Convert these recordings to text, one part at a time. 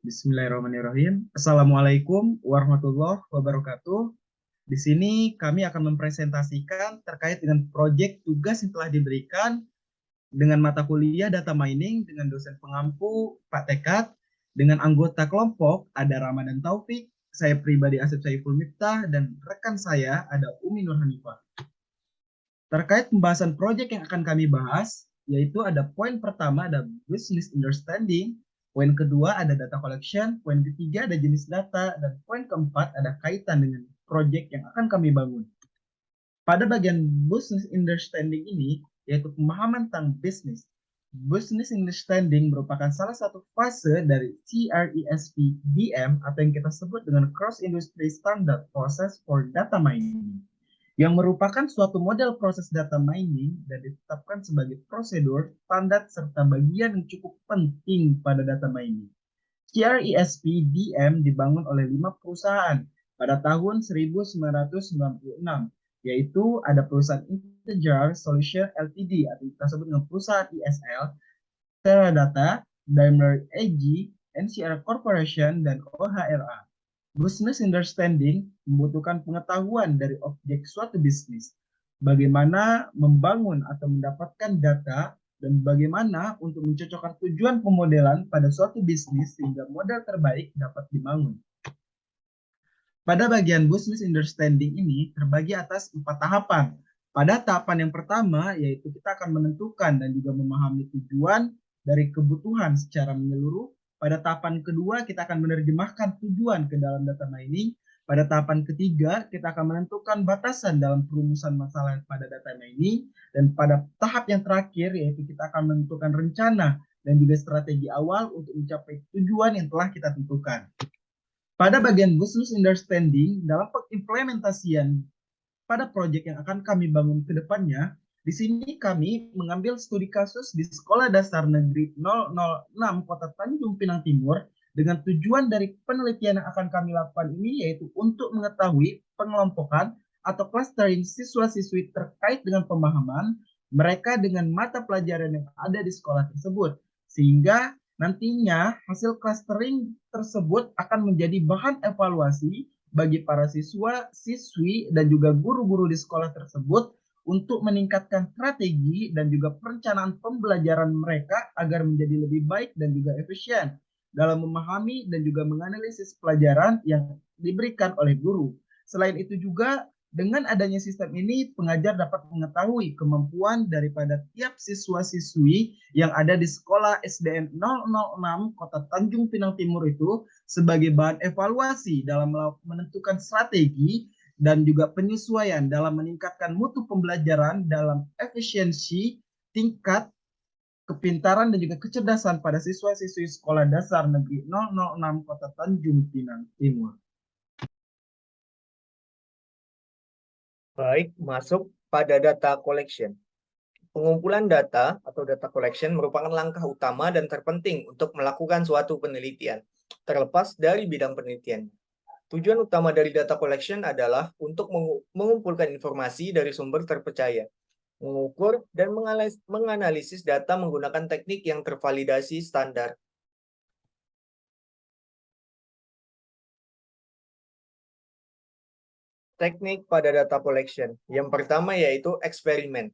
Bismillahirrahmanirrahim. Assalamualaikum warahmatullahi wabarakatuh. Di sini kami akan mempresentasikan terkait dengan proyek tugas yang telah diberikan dengan mata kuliah data mining dengan dosen pengampu Pak Tekat, dengan anggota kelompok ada Ramadan Taufik, saya pribadi Asep Saiful Miftah, dan rekan saya ada Umi Nur Hanifah. Terkait pembahasan proyek yang akan kami bahas, yaitu ada poin pertama ada business understanding, poin kedua ada data collection, poin ketiga ada jenis data, dan poin keempat ada kaitan dengan proyek yang akan kami bangun. Pada bagian business understanding ini, yaitu pemahaman tentang bisnis. Business understanding merupakan salah satu fase dari CRESP DM atau yang kita sebut dengan Cross Industry Standard Process for Data Mining, yang merupakan suatu model proses data mining dan ditetapkan sebagai prosedur, standar, serta bagian yang cukup penting pada data mining. CRESP DM dibangun oleh 5 perusahaan pada tahun 1996, yaitu ada perusahaan Integer Solution Ltd atau kita sebut dengan perusahaan ISL, Teradata, Daimler AG, NCR Corporation, dan OHRA. Business understanding membutuhkan pengetahuan dari objek suatu bisnis, bagaimana membangun atau mendapatkan data, dan bagaimana untuk mencocokkan tujuan pemodelan pada suatu bisnis sehingga model terbaik dapat dibangun. Pada bagian business understanding ini terbagi atas 4 tahapan. Pada tahapan yang pertama, yaitu kita akan menentukan dan juga memahami tujuan dari kebutuhan secara menyeluruh. Pada tahapan kedua, kita akan menerjemahkan tujuan ke dalam data mining. Pada tahapan ketiga, kita akan menentukan batasan dalam perumusan masalah pada data mining. Dan pada tahap yang terakhir, yaitu kita akan menentukan rencana dan juga strategi awal untuk mencapai tujuan yang telah kita tentukan. Pada bagian business understanding, dalam pengimplementasian pada proyek yang akan kami bangun ke depannya, di sini kami mengambil studi kasus di Sekolah Dasar Negeri 006 Kota Tanjung Pinang Timur dengan tujuan dari penelitian yang akan kami lakukan ini yaitu untuk mengetahui pengelompokan atau clustering siswa-siswi terkait dengan pemahaman mereka dengan mata pelajaran yang ada di sekolah tersebut. Sehingga nantinya hasil clustering tersebut akan menjadi bahan evaluasi bagi para siswa, siswi, dan juga guru-guru di sekolah tersebut untuk meningkatkan strategi dan juga perencanaan pembelajaran mereka agar menjadi lebih baik dan juga efisien dalam memahami dan juga menganalisis pelajaran yang diberikan oleh guru. Selain itu juga dengan adanya sistem ini, pengajar dapat mengetahui kemampuan daripada tiap siswa-siswi yang ada di sekolah SDN 006 Kota Tanjung Pinang Timur itu sebagai bahan evaluasi dalam menentukan strategi dan juga penyesuaian dalam meningkatkan mutu pembelajaran dalam efisiensi, tingkat kepintaran dan juga kecerdasan pada siswa-siswi Sekolah Dasar Negeri 006 Kota Tanjung Pinang Timur. Baik, masuk pada data collection. Pengumpulan data atau data collection merupakan langkah utama dan terpenting untuk melakukan suatu penelitian, terlepas dari bidang penelitian. Tujuan utama dari data collection adalah untuk mengumpulkan informasi dari sumber terpercaya, mengukur dan menganalisis data menggunakan teknik yang tervalidasi standar. Teknik pada data collection. Yang pertama yaitu eksperimen.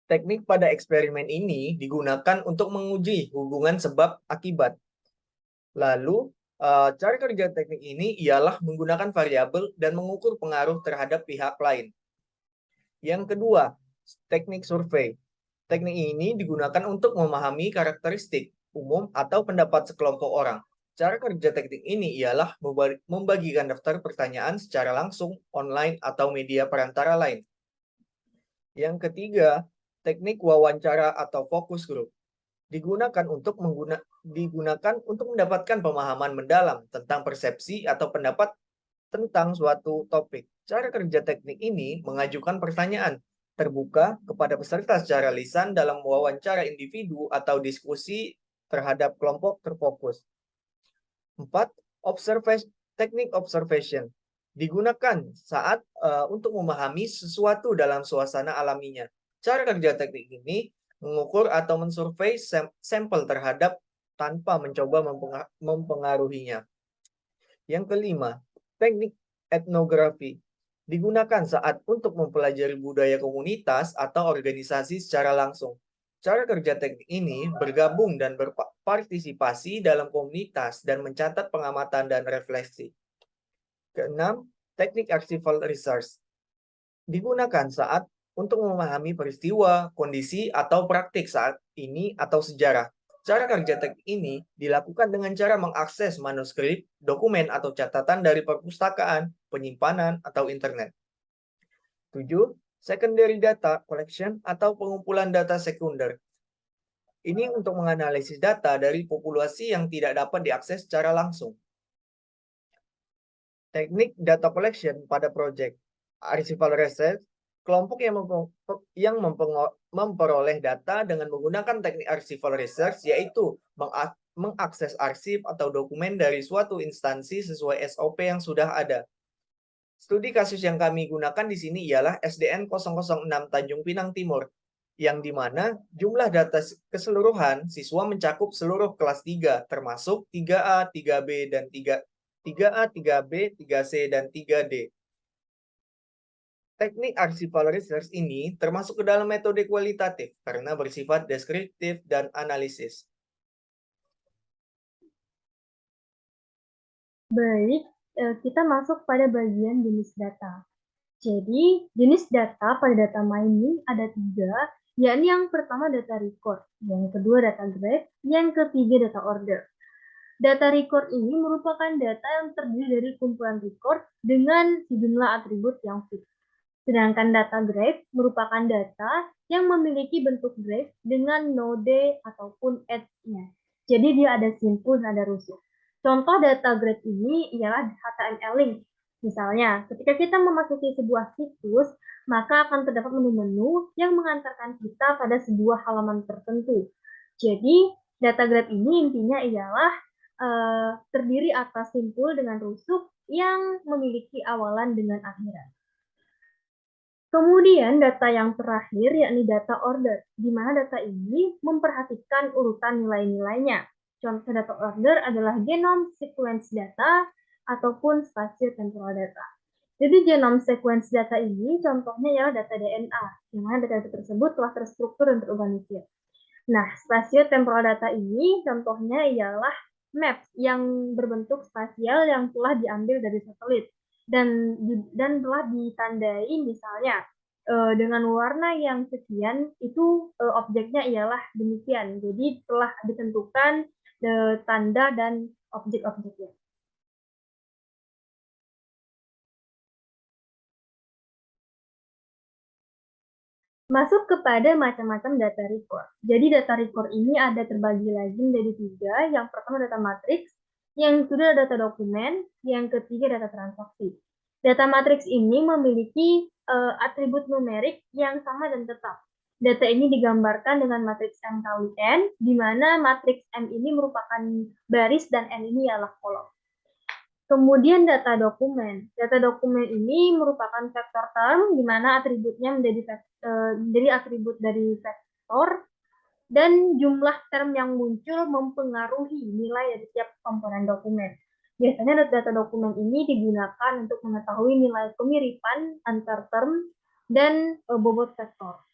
Teknik pada eksperimen ini digunakan untuk menguji hubungan sebab akibat. Lalu, cara kerja teknik ini ialah menggunakan variabel dan mengukur pengaruh terhadap pihak lain. Yang kedua, teknik survei. Teknik ini digunakan untuk memahami karakteristik umum atau pendapat sekelompok orang. Cara kerja teknik ini ialah membagikan daftar pertanyaan secara langsung, online, atau media perantara lain. Yang ketiga, teknik wawancara atau focus group. Digunakan untuk mendapatkan pemahaman mendalam tentang persepsi atau pendapat tentang suatu topik. Cara kerja teknik ini mengajukan pertanyaan terbuka kepada peserta secara lisan dalam wawancara individu atau diskusi terhadap kelompok terfokus. 4. Teknik observation digunakan saat untuk memahami sesuatu dalam suasana alaminya. Cara kerja teknik ini mengukur atau mensurvei sampel terhadap tanpa mencoba mempengaruhinya. Yang kelima, teknik etnografi digunakan saat untuk mempelajari budaya komunitas atau organisasi secara langsung. Cara kerja teknik ini bergabung dan berpartisipasi dalam komunitas dan mencatat pengamatan dan refleksi. Keenam, teknik archival research digunakan saat untuk memahami peristiwa, kondisi, atau praktik saat ini atau sejarah. Cara kerja teknik ini dilakukan dengan cara mengakses manuskrip, dokumen, atau catatan dari perpustakaan, penyimpanan, atau internet. 7. Secondary data collection atau pengumpulan data sekunder. Ini untuk menganalisis data dari populasi yang tidak dapat diakses secara langsung. Teknik data collection pada proyek archival research, kelompok yang memperoleh data dengan menggunakan teknik archival research yaitu mengakses arsip atau dokumen dari suatu instansi sesuai SOP yang sudah ada. Studi kasus yang kami gunakan di sini ialah SDN 006 Tanjung Pinang Timur, yang di mana jumlah data keseluruhan siswa mencakup seluruh kelas 3, termasuk 3A, 3B, dan 3A, 3B, 3C, dan 3D. Teknik archival research ini termasuk ke dalam metode kualitatif karena bersifat deskriptif dan analisis. Baik, kita masuk pada bagian jenis data. Jadi, jenis data pada data mining ada 3, yakni yang pertama data record, yang kedua data graph, yang ketiga data order. Data record ini merupakan data yang terdiri dari kumpulan record dengan sejumlah atribut yang fix. Sedangkan data graph merupakan data yang memiliki bentuk graph dengan node ataupun edge-nya. Jadi dia ada simpul dan ada rusuk. Contoh data graph ini ialah HTML link. Misalnya, ketika kita memasuki sebuah situs, maka akan terdapat menu-menu yang mengantarkan kita pada sebuah halaman tertentu. Jadi, data graph ini intinya ialah terdiri atas simpul dengan rusuk yang memiliki awalan dengan akhiran. Kemudian data yang terakhir yakni data order, di mana data ini memperhatikan urutan nilai-nilainya. Contoh data order adalah genome sequence data ataupun spatiotemporal data. Jadi genome sequence data ini contohnya ya data DNA, di mana data tersebut telah terstruktur dan terorganisir. Nah, spatiotemporal data ini contohnya ialah map yang berbentuk spasial yang telah diambil dari satelit dan telah ditandai misalnya dengan warna yang sekian itu objeknya ialah demikian. Jadi telah ditentukan tanda dan objek-objeknya. Masuk kepada macam-macam data record. Jadi data record ini ada terbagi lagi menjadi 3. Yang pertama data matriks, yang kedua data dokumen, yang ketiga data transaksi. Data matriks ini memiliki atribut numerik yang sama dan tetap. Data ini digambarkan dengan matriks M kali N, di mana matriks M ini merupakan baris dan N ini ialah kolom. Kemudian data dokumen. Data dokumen ini merupakan vektor term, di mana atributnya menjadi atribut dari vektor, dan jumlah term yang muncul mempengaruhi nilai dari setiap komponen dokumen. Biasanya data dokumen ini digunakan untuk mengetahui nilai kemiripan antar term dan bobot vektor.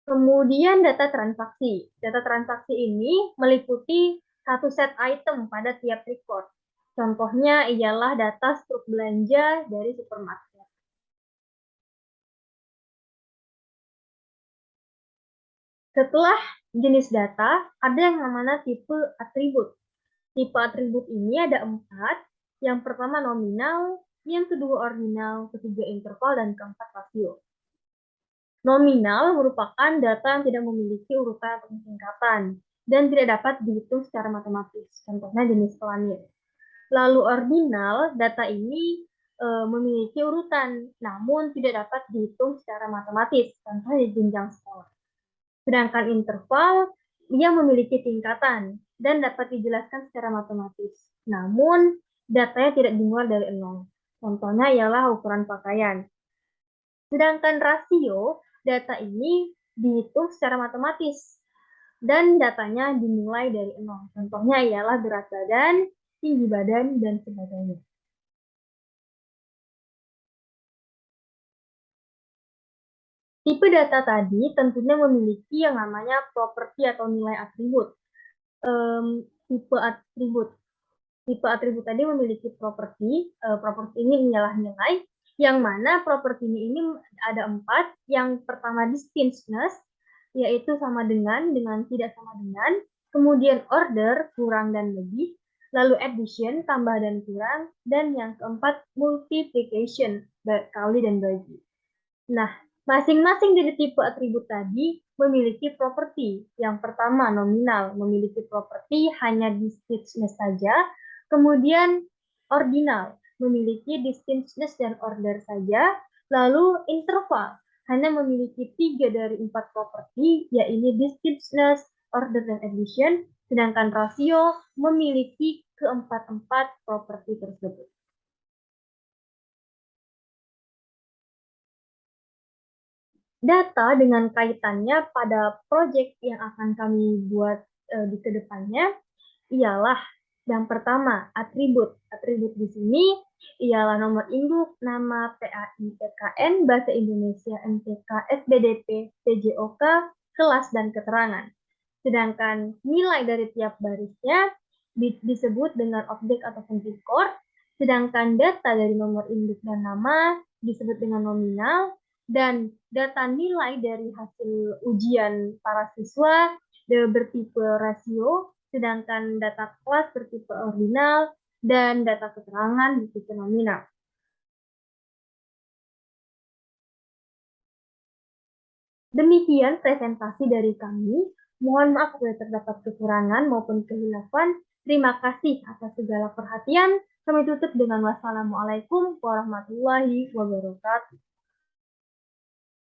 Kemudian data transaksi. Data transaksi ini meliputi satu set item pada tiap record. Contohnya ialah data struk belanja dari supermarket. Setelah jenis data, ada yang namanya tipe atribut. Tipe atribut ini ada 4. Yang pertama nominal, yang kedua ordinal, ketiga interval, dan keempat rasio. Nominal merupakan data yang tidak memiliki urutan atau tingkatan dan tidak dapat dihitung secara matematis. Contohnya jenis kelamin. Lalu ordinal, data ini memiliki urutan, namun tidak dapat dihitung secara matematis, contohnya jenjang sekolah. Sedangkan interval, ia memiliki tingkatan dan dapat dijelaskan secara matematis, namun datanya tidak dimulai dari 0. Contohnya ialah ukuran pakaian. Sedangkan rasio, data ini dihitung secara matematis, dan datanya dimulai dari 0. Contohnya ialah berat badan, tinggi badan, dan sebagainya. Tipe data tadi tentunya memiliki yang namanya properti atau nilai atribut. Tipe atribut tadi memiliki properti. Properti ini ialah nilai, yang mana properti ini ada 4. Yang pertama distinctness, yaitu sama dengan tidak sama dengan. Kemudian order, kurang dan lebih. Lalu addition, tambah dan kurang. Dan yang keempat multiplication, kali dan bagi. Nah, masing-masing dari tipe atribut tadi memiliki properti. Yang pertama, nominal, memiliki properti hanya distinctness saja. Kemudian, ordinal, memiliki distinctness dan order saja. Lalu, interval, hanya memiliki 3 dari 4 properti, yaitu distinctness, order, dan addition. Sedangkan rasio memiliki keempat-empat properti tersebut. Data dengan kaitannya pada proyek yang akan kami buat di kedepannya ialah yang pertama, atribut. Atribut di sini ialah nomor induk, nama, PAI, PKN, Bahasa Indonesia, MTK, SBDP, PJOK, kelas, dan keterangan. Sedangkan nilai dari tiap barisnya disebut dengan objek ataupun record, sedangkan data dari nomor induk dan nama disebut dengan nominal, dan data nilai dari hasil ujian para siswa bertipe rasio, sedangkan data kelas bertipe ordinal, dan data keterangan bertipe nominal. Demikian presentasi dari kami. Mohon maaf jika terdapat kekurangan maupun kehilafan. Terima kasih atas segala perhatian. Kami tutup dengan wassalamualaikum warahmatullahi wabarakatuh.